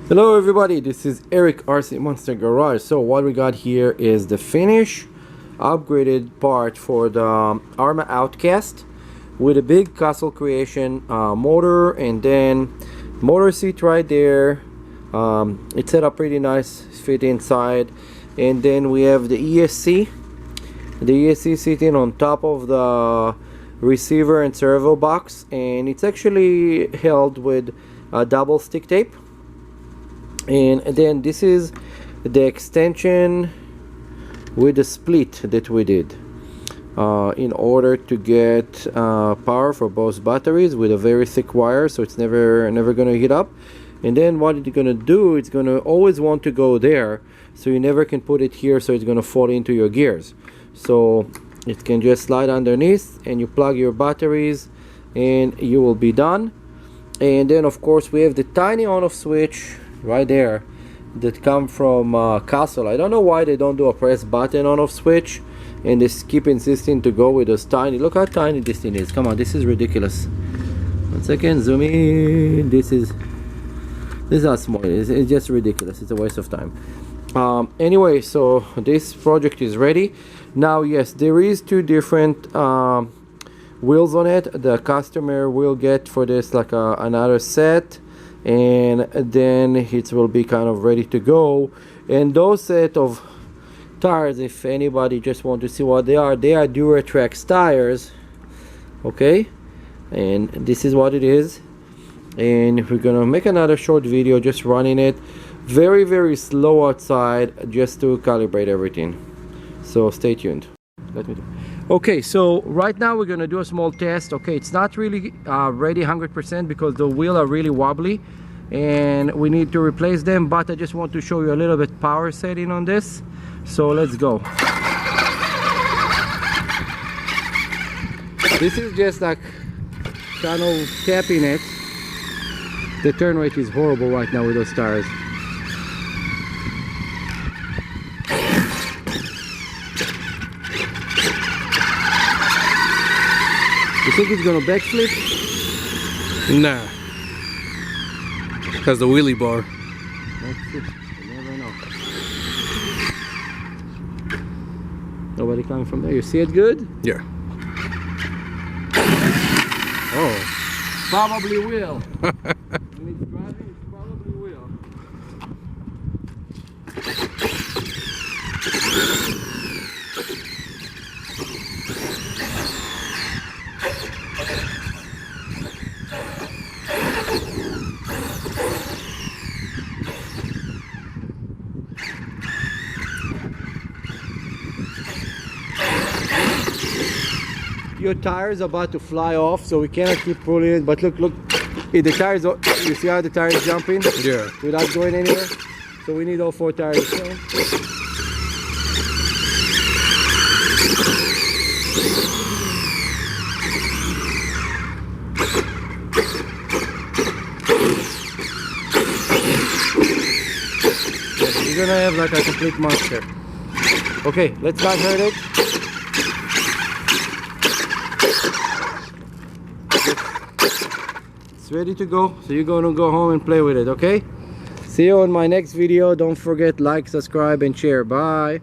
Hello everybody, this is Eric RC Monster Garage. So what we got here is the finish upgraded part for the ARRMA OUTCAST with a big Castle Creation motor, and then motor seat right there. It's set up pretty nice, fit inside, and then we have the ESC sitting on top of the receiver and servo box, and it's actually held with double stick tape. And then this is the extension with the split that we did in order to get power for both batteries with a very thick wire, so it's never gonna heat up. And then what it's gonna do, it's gonna always want to go there, so you never can put it here, so it's gonna fall into your gears. So it can just slide underneath and you plug your batteries and you will be done. And then of course we have the tiny on-off switch right there that come from Castle. I don't know why they don't do a press button on-off switch and they keep insisting to go with those tiny. Look how tiny this thing is. Come on, this is ridiculous. 1 second, zoom in. This is not small. It's just ridiculous. It's a waste of time. Anyway, so this project is ready now. Yes, there is 2 different wheels on it. The customer will get for this like another set, and then it will be kind of ready to go. And those set of tires, if anybody just want to see what they are Duratrax tires. Okay, and this is what it is. And we're gonna make another short video just running it very slow outside just to calibrate everything, so stay tuned. Let me do. Okay, so right now we're gonna do a small test. Okay, it's not really ready 100% because the wheels are really wobbly and we need to replace them, but I just want to show you a little bit power setting on this, so let's go. This is just like kind of tapping it. The turn rate is horrible right now with those tires. You think it's gonna backflip? Nah. Has the wheelie bar. Let's see. You never know. Nobody coming from there. You see it good? Yeah. Oh. Probably will. When it's driving, it probably will. Your tires are about to fly off, so we cannot keep pulling it. But look, the tires, you see how the tires jumping? Yeah. Without going anywhere. So we need all 4 tires. Okay? You're gonna have like a complete monster. Okay, let's not hurt it. It's ready to go, so you're gonna go home and play with it. Okay, see you on my next video. Don't forget, like, subscribe and share. Bye.